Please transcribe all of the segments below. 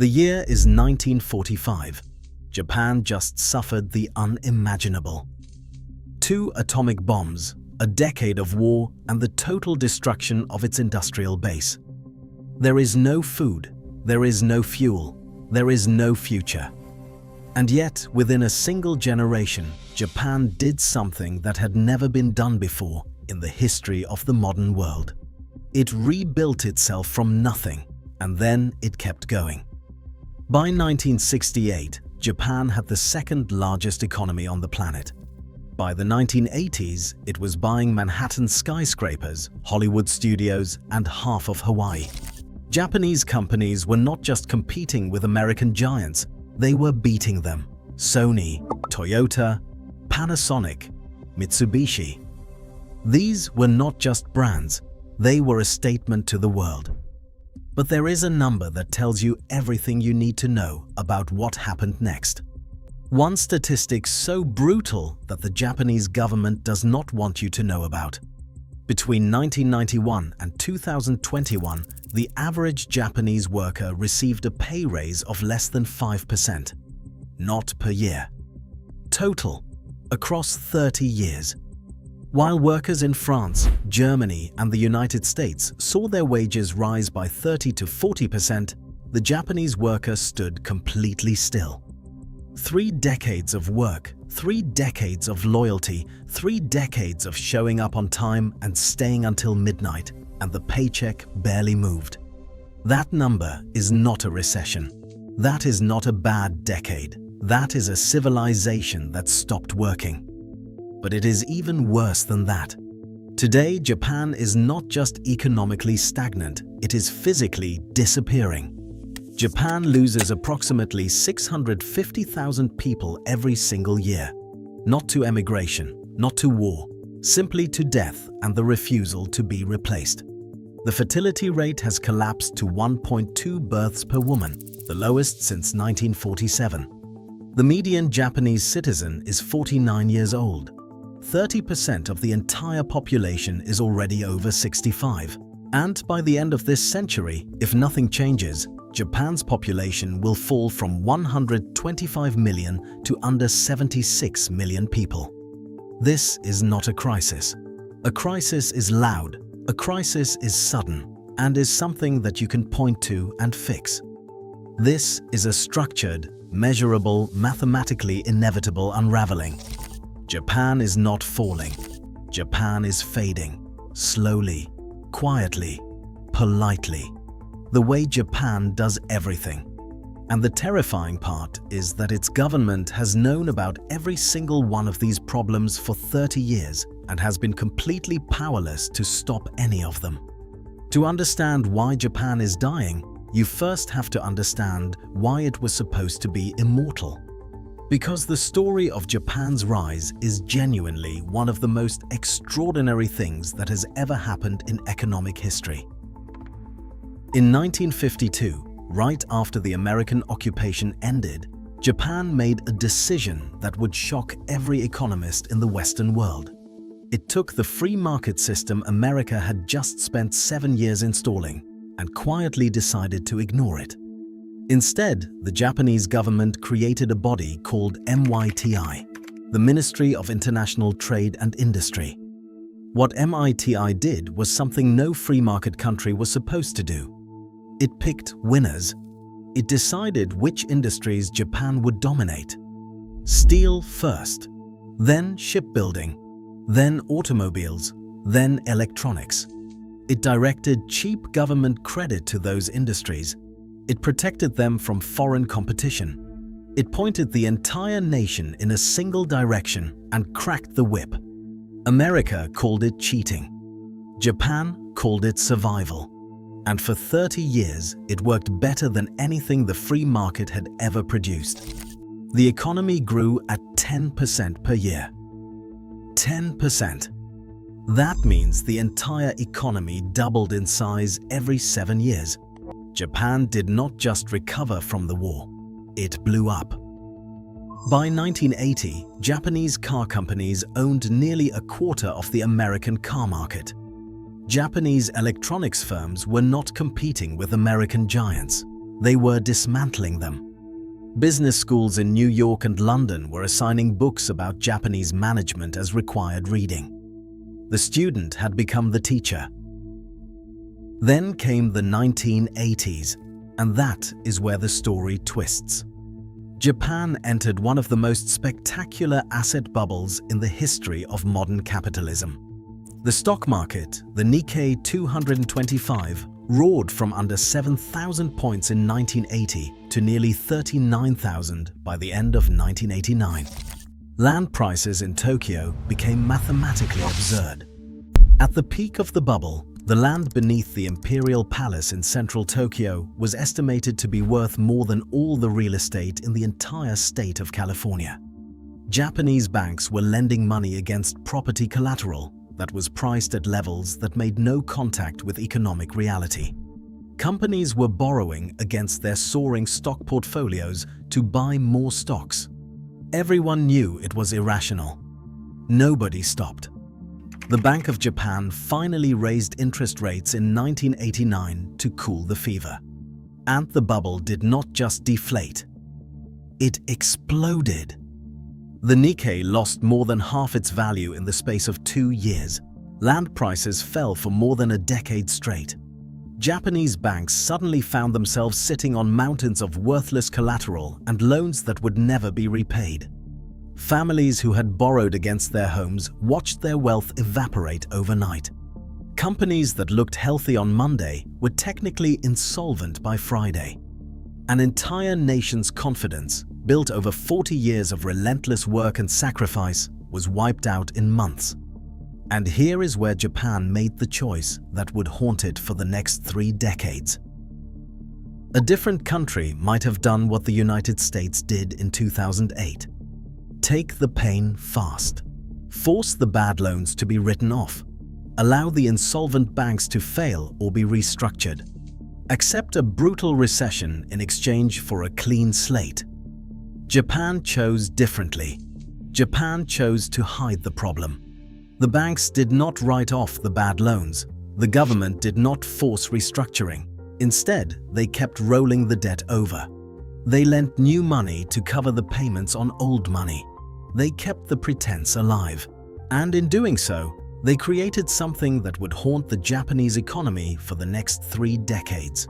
The year is 1945. Japan just suffered the unimaginable. 2 atomic bombs, a decade of war, and the total destruction of its industrial base. There is no food, there is no fuel, there is no future. And yet, within a single generation, Japan did something that had never been done before in the history of the modern world. It rebuilt itself from nothing, and then it kept going. By 1968, Japan had the second largest economy on the planet. By the 1980s, it was buying Manhattan skyscrapers, Hollywood studios, and half of Hawaii. Japanese companies were not just competing with American giants, they were beating them. Sony, Toyota, Panasonic, Mitsubishi. These were not just brands, they were a statement to the world. But there is a number that tells you everything you need to know about what happened next. One statistic so brutal that the Japanese government does not want you to know about. Between 1991 and 2021, the average Japanese worker received a pay raise of less than 5%. Not per year. Total, across 30 years. While workers in France, Germany, and the United States saw their wages rise by 30 to 40%, the Japanese worker stood completely still. 3 decades of work, 3 decades of loyalty, 3 decades of showing up on time and staying until midnight, and the paycheck barely moved. That number is not a recession. That is not a bad decade. That is a civilization that stopped working. But it is even worse than that. Today, Japan is not just economically stagnant, it is physically disappearing. Japan loses approximately 650,000 people every single year. Not to emigration, not to war, simply to death and the refusal to be replaced. The fertility rate has collapsed to 1.2 births per woman, the lowest since 1947. The median Japanese citizen is 49 years old. 30% of the entire population is already over 65. And by the end of this century, if nothing changes, Japan's population will fall from 125 million to under 76 million people. This is not a crisis. A crisis is loud, a crisis is sudden, and is something that you can point to and fix. This is a structured, measurable, mathematically inevitable unraveling. Japan is not falling. Japan is fading, slowly, quietly, politely, the way Japan does everything. And the terrifying part is that its government has known about every single one of these problems for 30 years and has been completely powerless to stop any of them. To understand why Japan is dying, you first have to understand why it was supposed to be immortal. Because the story of Japan's rise is genuinely one of the most extraordinary things that has ever happened in economic history. In 1952, right after the American occupation ended, Japan made a decision that would shock every economist in the Western world. It took the free market system America had just spent 7 years installing and quietly decided to ignore it. Instead, the Japanese government created a body called MITI, the Ministry of International Trade and Industry. What MITI did was something no free market country was supposed to do. It picked winners. It decided which industries Japan would dominate. Steel first, then shipbuilding, then automobiles, then electronics. It directed cheap government credit to those industries. It protected them from foreign competition. It pointed the entire nation in a single direction and cracked the whip. America called it cheating. Japan called it survival. And for 30 years, it worked better than anything the free market had ever produced. The economy grew at 10% per year. 10%. That means the entire economy doubled in size every 7 years. Japan did not just recover from the war, it blew up. By 1980, Japanese car companies owned nearly a quarter of the American car market. Japanese electronics firms were not competing with American giants. They were dismantling them. Business schools in New York and London were assigning books about Japanese management as required reading. The student had become the teacher. Then came the 1980s, and that is where the story twists. Japan entered one of the most spectacular asset bubbles in the history of modern capitalism. The stock market, the Nikkei 225, roared from under 7,000 points in 1980 to nearly 39,000 by the end of 1989. Land prices in Tokyo became mathematically absurd. At the peak of the bubble, the land beneath the Imperial Palace in central Tokyo was estimated to be worth more than all the real estate in the entire state of California. Japanese banks were lending money against property collateral that was priced at levels that made no contact with economic reality. Companies were borrowing against their soaring stock portfolios to buy more stocks. Everyone knew it was irrational. Nobody stopped. The Bank of Japan finally raised interest rates in 1989 to cool the fever. And the bubble did not just deflate. It exploded. The Nikkei lost more than half its value in the space of 2 years. Land prices fell for more than a decade straight. Japanese banks suddenly found themselves sitting on mountains of worthless collateral and loans that would never be repaid. Families who had borrowed against their homes watched their wealth evaporate overnight. Companies that looked healthy on Monday were technically insolvent by Friday. An entire nation's confidence, built over 40 years of relentless work and sacrifice, was wiped out in months. And here is where Japan made the choice that would haunt it for the next 3 decades. A different country might have done what the United States did in 2008. Take the pain fast. Force the bad loans to be written off. Allow the insolvent banks to fail or be restructured. Accept a brutal recession in exchange for a clean slate. Japan chose differently. Japan chose to hide the problem. The banks did not write off the bad loans. The government did not force restructuring. Instead, they kept rolling the debt over. They lent new money to cover the payments on old money. They kept the pretense alive. And in doing so, they created something that would haunt the Japanese economy for the next 3 decades.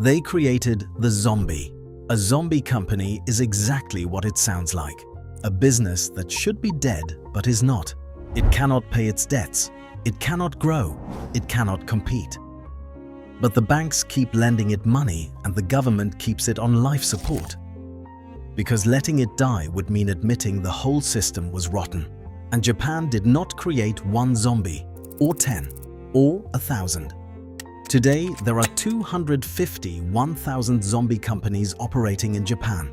They created the zombie. A zombie company is exactly what it sounds like. A business that should be dead but is not. It cannot pay its debts. It cannot grow. It cannot compete. But the banks keep lending it money and the government keeps it on life support. Because letting it die would mean admitting the whole system was rotten. And Japan did not create one zombie, or 10, or 1,000. Today, there are 251,000 zombie companies operating in Japan.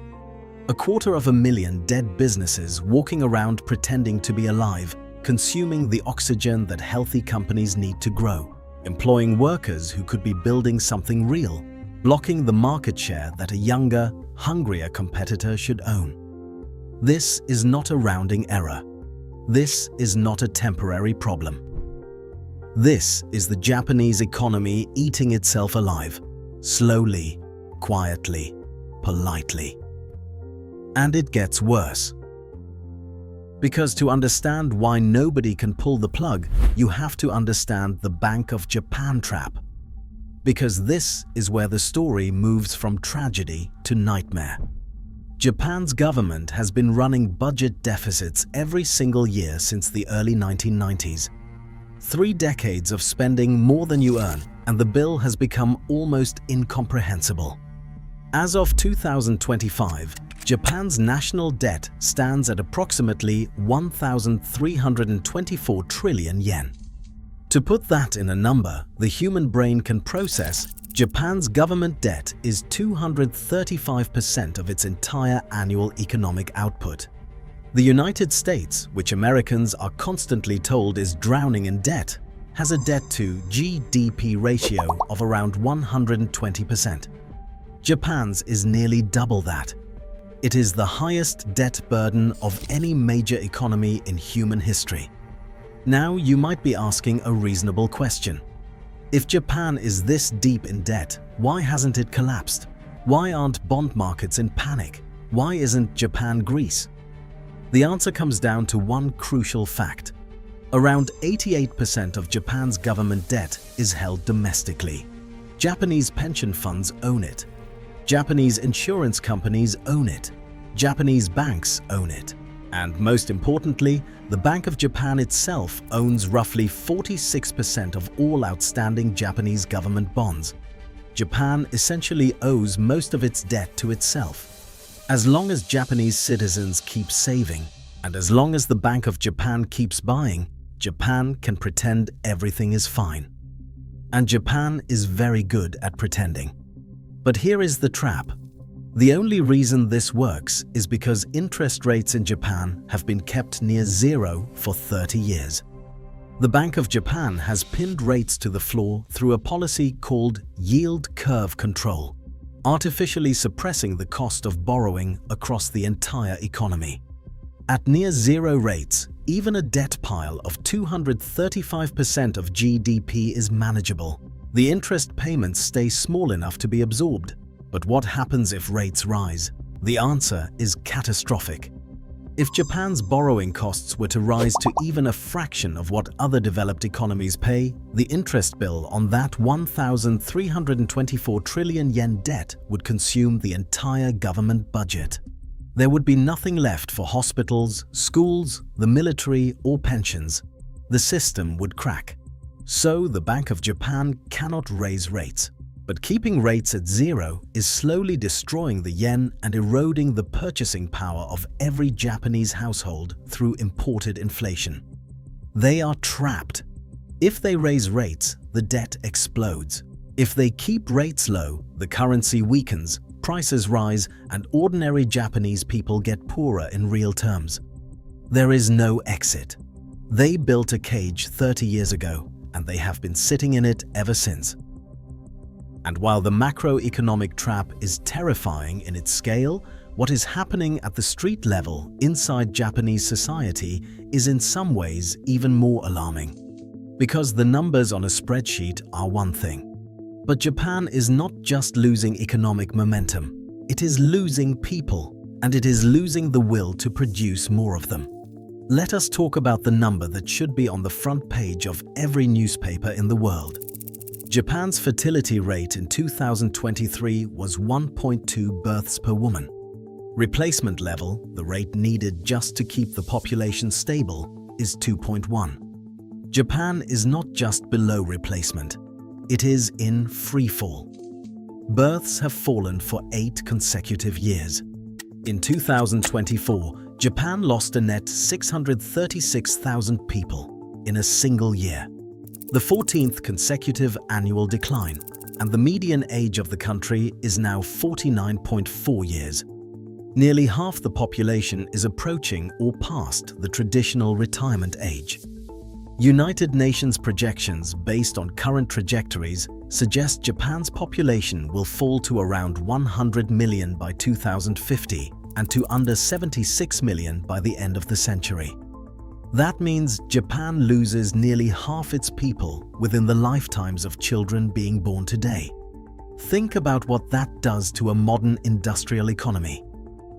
250,000 dead businesses walking around pretending to be alive, consuming the oxygen that healthy companies need to grow, employing workers who could be building something real, blocking the market share that a younger, hungrier competitor should own. This is not a rounding error. This is not a temporary problem. This is the Japanese economy eating itself alive, slowly, quietly, politely. And it gets worse. Because to understand why nobody can pull the plug, you have to understand the Bank of Japan trap. Because this is where the story moves from tragedy to nightmare. Japan's government has been running budget deficits every single year since the early 1990s. 3 decades of spending more than you earn, and the bill has become almost incomprehensible. As of 2025, Japan's national debt stands at approximately 1,324 trillion yen. To put that in a number the human brain can process, Japan's government debt is 235% of its entire annual economic output. The United States, which Americans are constantly told is drowning in debt, has a debt-to-GDP ratio of around 120%. Japan's is nearly double that. It is the highest debt burden of any major economy in human history. Now you might be asking a reasonable question. If Japan is this deep in debt, why hasn't it collapsed? Why aren't bond markets in panic? Why isn't Japan Greece? The answer comes down to one crucial fact. Around 88% of Japan's government debt is held domestically. Japanese pension funds own it. Japanese insurance companies own it. Japanese banks own it. And most importantly, the Bank of Japan itself owns roughly 46% of all outstanding Japanese government bonds. Japan essentially owes most of its debt to itself. As long as Japanese citizens keep saving, and as long as the Bank of Japan keeps buying, Japan can pretend everything is fine. And Japan is very good at pretending. But here is the trap. The only reason this works is because interest rates in Japan have been kept near zero for 30 years. The Bank of Japan has pinned rates to the floor through a policy called yield curve control, artificially suppressing the cost of borrowing across the entire economy. At near zero rates, even a debt pile of 235% of GDP is manageable. The interest payments stay small enough to be absorbed. But what happens if rates rise? The answer is catastrophic. If Japan's borrowing costs were to rise to even a fraction of what other developed economies pay, the interest bill on that 1,324 trillion yen debt would consume the entire government budget. There would be nothing left for hospitals, schools, the military, or pensions. The system would crack. So the Bank of Japan cannot raise rates. But keeping rates at zero is slowly destroying the yen and eroding the purchasing power of every Japanese household through imported inflation. They are trapped. If they raise rates, the debt explodes. If they keep rates low, the currency weakens, prices rise, and ordinary Japanese people get poorer in real terms. There is no exit. They built a cage 30 years ago, and they have been sitting in it ever since. And while the macroeconomic trap is terrifying in its scale, what is happening at the street level inside Japanese society is in some ways even more alarming. Because the numbers on a spreadsheet are one thing. But Japan is not just losing economic momentum, it is losing people, and it is losing the will to produce more of them. Let us talk about the number that should be on the front page of every newspaper in the world. Japan's fertility rate in 2023 was 1.2 births per woman. Replacement level, the rate needed just to keep the population stable, is 2.1. Japan is not just below replacement, it is in freefall. Births have fallen for 8 consecutive years. In 2024, Japan lost a net 636,000 people in a single year. The 14th consecutive annual decline, and the median age of the country is now 49.4 years. Nearly half the population is approaching or past the traditional retirement age. United Nations projections based on current trajectories suggest Japan's population will fall to around 100 million by 2050 and to under 76 million by the end of the century. That means Japan loses nearly half its people within the lifetimes of children being born today. Think about what that does to a modern industrial economy.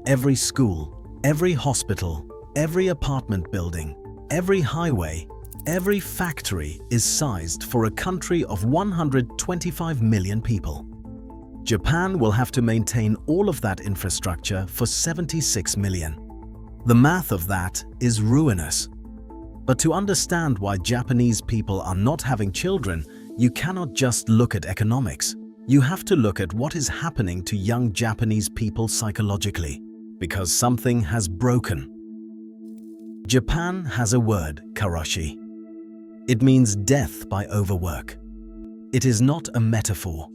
Every school, every hospital, every apartment building, every highway, every factory is sized for a country of 125 million people. Japan will have to maintain all of that infrastructure for 76 million. The math of that is ruinous. But to understand why Japanese people are not having children, you cannot just look at economics. You have to look at what is happening to young Japanese people psychologically, because something has broken. Japan has a word, karoshi. It means death by overwork. It is not a metaphor.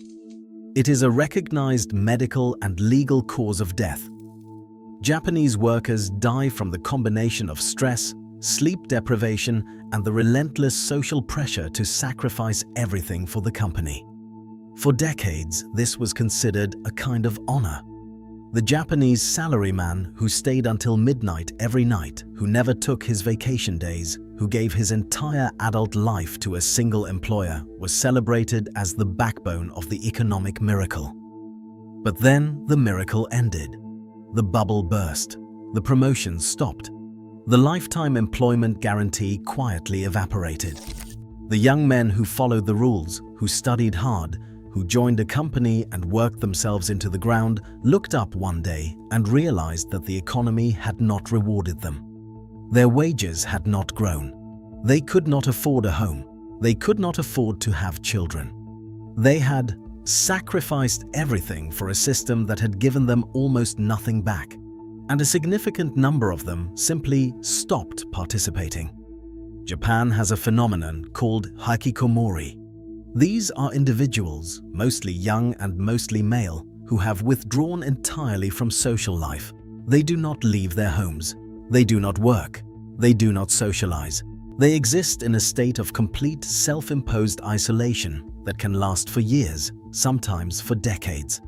It is a recognized medical and legal cause of death. Japanese workers die from the combination of stress, sleep deprivation, and the relentless social pressure to sacrifice everything for the company. For decades, this was considered a kind of honor. The Japanese salaryman who stayed until midnight every night, who never took his vacation days, who gave his entire adult life to a single employer, was celebrated as the backbone of the economic miracle. But then the miracle ended. The bubble burst. The promotions stopped. The lifetime employment guarantee quietly evaporated. The young men who followed the rules, who studied hard, who joined a company and worked themselves into the ground, looked up one day and realized that the economy had not rewarded them. Their wages had not grown. They could not afford a home. They could not afford to have children. They had sacrificed everything for a system that had given them almost nothing back, and a significant number of them simply stopped participating. Japan has a phenomenon called hikikomori. These are individuals, mostly young and mostly male, who have withdrawn entirely from social life. They do not leave their homes. They do not work. They do not socialize. They exist in a state of complete self-imposed isolation that can last for years, sometimes for decades.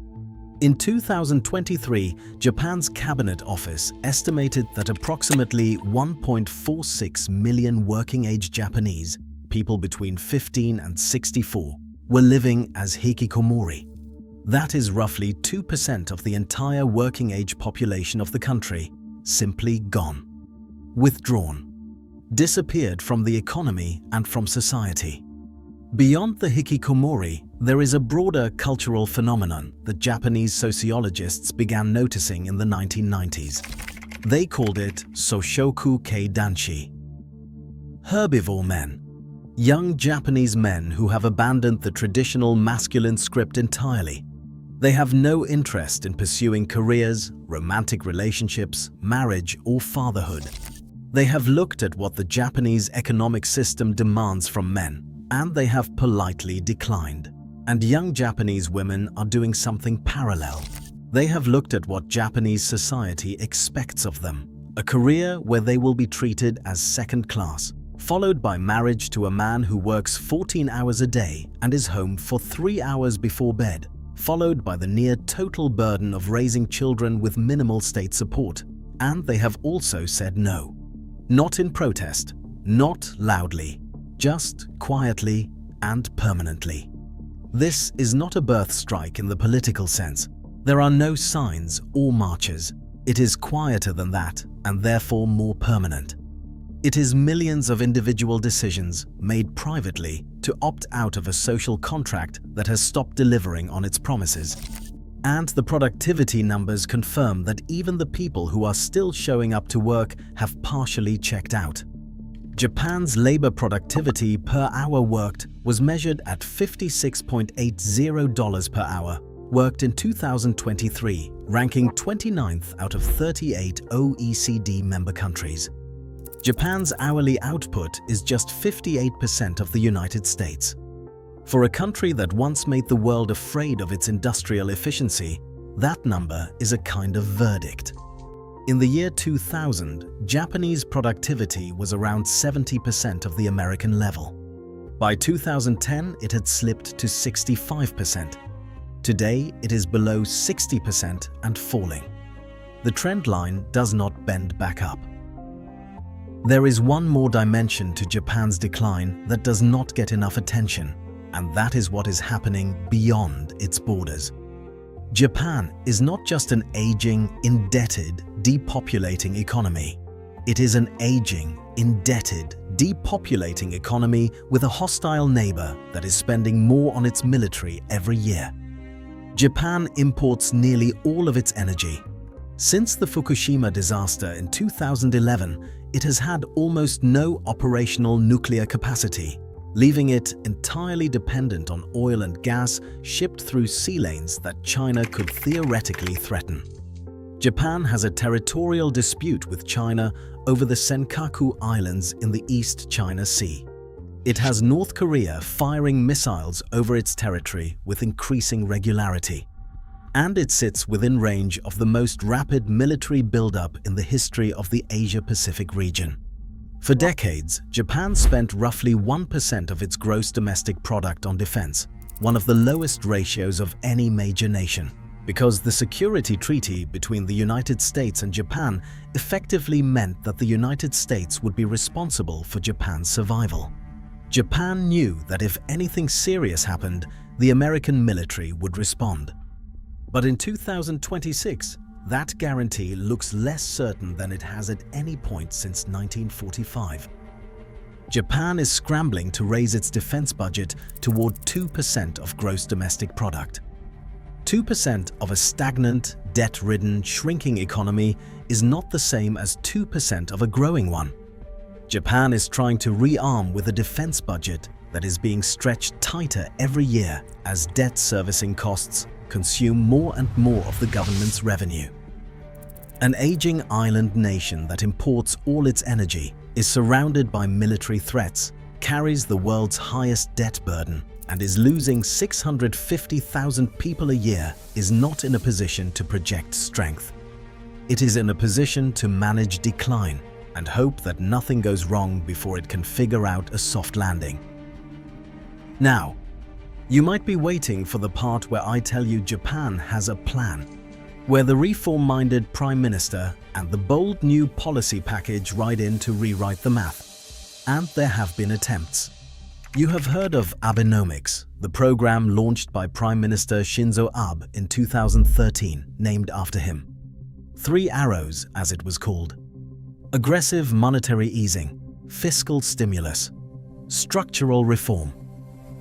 In 2023, Japan's Cabinet Office estimated that approximately 1.46 million working-age Japanese, people between 15 and 64, were living as hikikomori. That is roughly 2% of the entire working-age population of the country, simply gone. Withdrawn. Disappeared from the economy and from society. Beyond the hikikomori, there is a broader cultural phenomenon that Japanese sociologists began noticing in the 1990s. They called it Soshoku Kei Danshi. Herbivore men. Young Japanese men who have abandoned the traditional masculine script entirely. They have no interest in pursuing careers, romantic relationships, marriage, or fatherhood. They have looked at what the Japanese economic system demands from men, and they have politely declined. And young Japanese women are doing something parallel. They have looked at what Japanese society expects of them, a career where they will be treated as second class, followed by marriage to a man who works 14 hours a day and is home for 3 hours before bed, followed by the near total burden of raising children with minimal state support. And they have also said no. Not in protest, not loudly, just quietly and permanently. This is not a birth strike in the political sense. There are no signs or marches. It is quieter than that and therefore more permanent. It is millions of individual decisions made privately to opt out of a social contract that has stopped delivering on its promises. And the productivity numbers confirm that even the people who are still showing up to work have partially checked out. Japan's labor productivity per hour worked was measured at $56.80 per hour, worked in 2023, ranking 29th out of 38 OECD member countries. Japan's hourly output is just 58% of the United States. For a country that once made the world afraid of its industrial efficiency, that number is a kind of verdict. In the year 2000, Japanese productivity was around 70% of the American level. By 2010, it had slipped to 65%. Today, it is below 60% and falling. The trend line does not bend back up. There is one more dimension to Japan's decline that does not get enough attention, and that is what is happening beyond its borders. Japan is not just an aging, indebted, depopulating economy. It is an aging, indebted, depopulating economy with a hostile neighbor that is spending more on its military every year. Japan imports nearly all of its energy. Since the Fukushima disaster in 2011, it has had almost no operational nuclear capacity, leaving it entirely dependent on oil and gas shipped through sea lanes that China could theoretically threaten. Japan has a territorial dispute with China over the Senkaku Islands in the East China Sea. It has North Korea firing missiles over its territory with increasing regularity. And it sits within range of the most rapid military buildup in the history of the Asia-Pacific region. For decades, Japan spent roughly 1% of its gross domestic product on defense, one of the lowest ratios of any major nation, because the security treaty between the United States and Japan effectively meant that the United States would be responsible for Japan's survival. Japan knew that if anything serious happened, the American military would respond. But in 2026, that guarantee looks less certain than it has at any point since 1945. Japan is scrambling to raise its defense budget toward 2% of gross domestic product. 2% of a stagnant, debt-ridden, shrinking economy is not the same as 2% of a growing one. Japan is trying to rearm with a defense budget that is being stretched tighter every year as debt servicing costs consume more and more of the government's revenue. An aging island nation that imports all its energy, is surrounded by military threats, carries the world's highest debt burden, and is losing 650,000 people a year is not in a position to project strength. It is in a position to manage decline and hope that nothing goes wrong before it can figure out a soft landing. Now, you might be waiting for the part where I tell you Japan has a plan, where the reform-minded Prime Minister and the bold new policy package ride in to rewrite the math. And there have been attempts. You have heard of Abenomics, the program launched by Prime Minister Shinzo Abe in 2013, named after him. 3 arrows, as it was called. Aggressive monetary easing, fiscal stimulus, structural reform.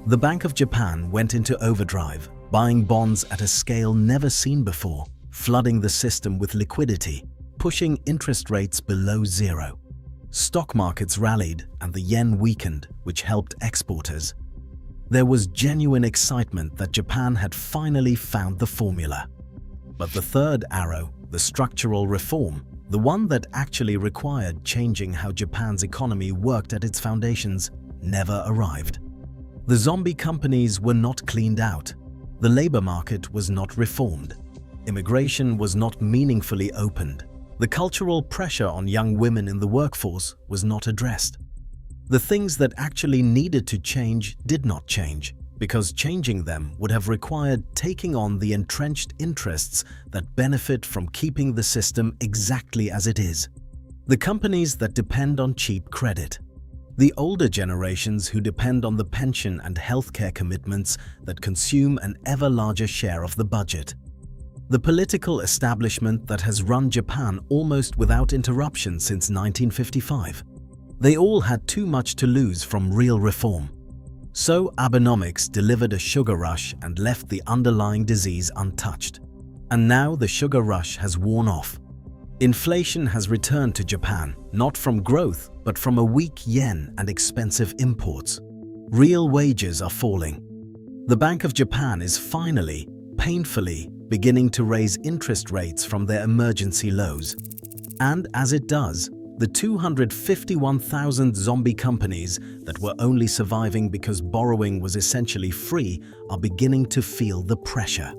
The Bank of Japan went into overdrive, buying bonds at a scale never seen before, flooding the system with liquidity, pushing interest rates below zero. Stock markets rallied and the yen weakened, which helped exporters. There was genuine excitement that Japan had finally found the formula. But the third arrow, the structural reform, the one that actually required changing how Japan's economy worked at its foundations, never arrived. The zombie companies were not cleaned out. The labor market was not reformed. Immigration was not meaningfully opened. The cultural pressure on young women in the workforce was not addressed. The things that actually needed to change did not change, because changing them would have required taking on the entrenched interests that benefit from keeping the system exactly as it is. The companies that depend on cheap credit. The older generations who depend on the pension and healthcare commitments that consume an ever larger share of the budget. The political establishment that has run Japan almost without interruption since 1955. They all had too much to lose from real reform. So Abenomics delivered a sugar rush and left the underlying disease untouched. And now the sugar rush has worn off. Inflation has returned to Japan, not from growth, but from a weak yen and expensive imports. Real wages are falling. The Bank of Japan is finally, painfully, beginning to raise interest rates from their emergency lows. And as it does, the 251,000 zombie companies that were only surviving because borrowing was essentially free are beginning to feel the pressure.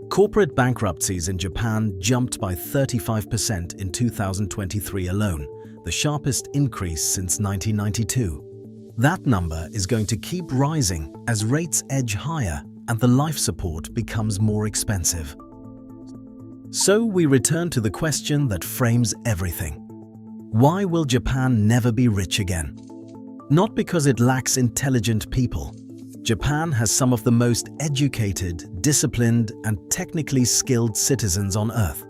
Corporate bankruptcies in Japan jumped by 35% in 2023 alone, the sharpest increase since 1992. That number is going to keep rising as rates edge higher and the life support becomes more expensive. So we return to the question that frames everything. Why will Japan never be rich again? Not because it lacks intelligent people. Japan has some of the most educated, disciplined, and technically skilled citizens on Earth.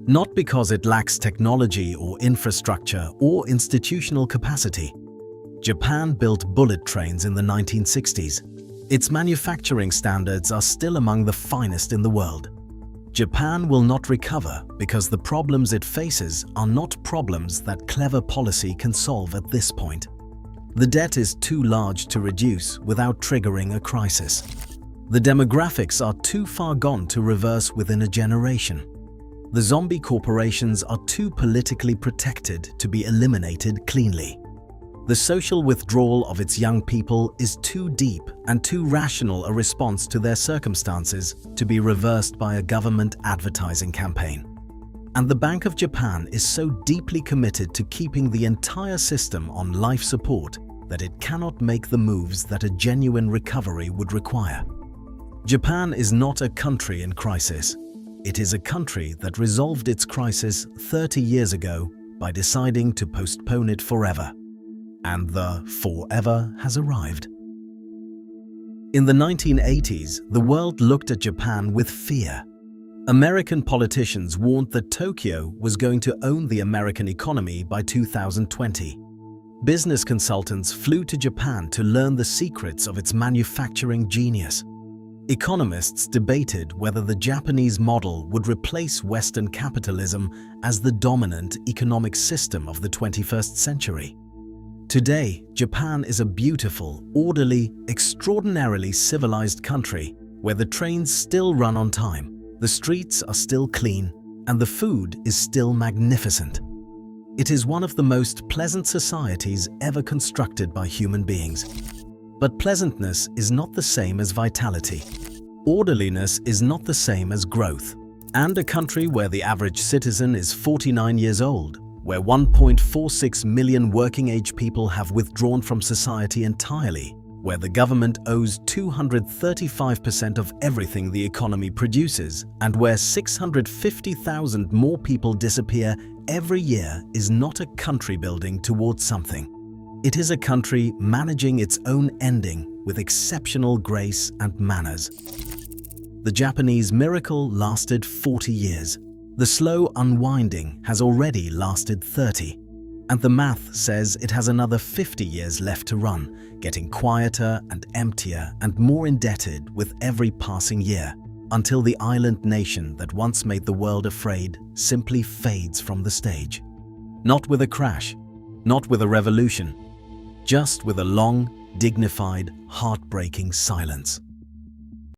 Not because it lacks technology or infrastructure or institutional capacity. Japan built bullet trains in the 1960s. Its manufacturing standards are still among the finest in the world. Japan will not recover because the problems it faces are not problems that clever policy can solve at this point. The debt is too large to reduce without triggering a crisis. The demographics are too far gone to reverse within a generation. The zombie corporations are too politically protected to be eliminated cleanly. The social withdrawal of its young people is too deep and too rational a response to their circumstances to be reversed by a government advertising campaign. And the Bank of Japan is so deeply committed to keeping the entire system on life support that it cannot make the moves that a genuine recovery would require. Japan is not a country in crisis. It is a country that resolved its crisis 30 years ago by deciding to postpone it forever. And the forever has arrived. In the 1980s, the world looked at Japan with fear. American politicians warned that Tokyo was going to own the American economy by 2020. Business consultants flew to Japan to learn the secrets of its manufacturing genius. Economists debated whether the Japanese model would replace Western capitalism as the dominant economic system of the 21st century. Today, Japan is a beautiful, orderly, extraordinarily civilized country where the trains still run on time, the streets are still clean, and the food is still magnificent. It is one of the most pleasant societies ever constructed by human beings. But pleasantness is not the same as vitality. Orderliness is not the same as growth. And a country where the average citizen is 49 years old, where 1.46 million working-age people have withdrawn from society entirely, where the government owes 235% of everything the economy produces, and where 650,000 more people disappear every year is not a country building towards something. It is a country managing its own ending with exceptional grace and manners. The Japanese miracle lasted 40 years. The slow unwinding has already lasted 30. And the math says it has another 50 years left to run, getting quieter and emptier and more indebted with every passing year, until the island nation that once made the world afraid simply fades from the stage. Not with a crash, not with a revolution, just with a long, dignified, heartbreaking silence.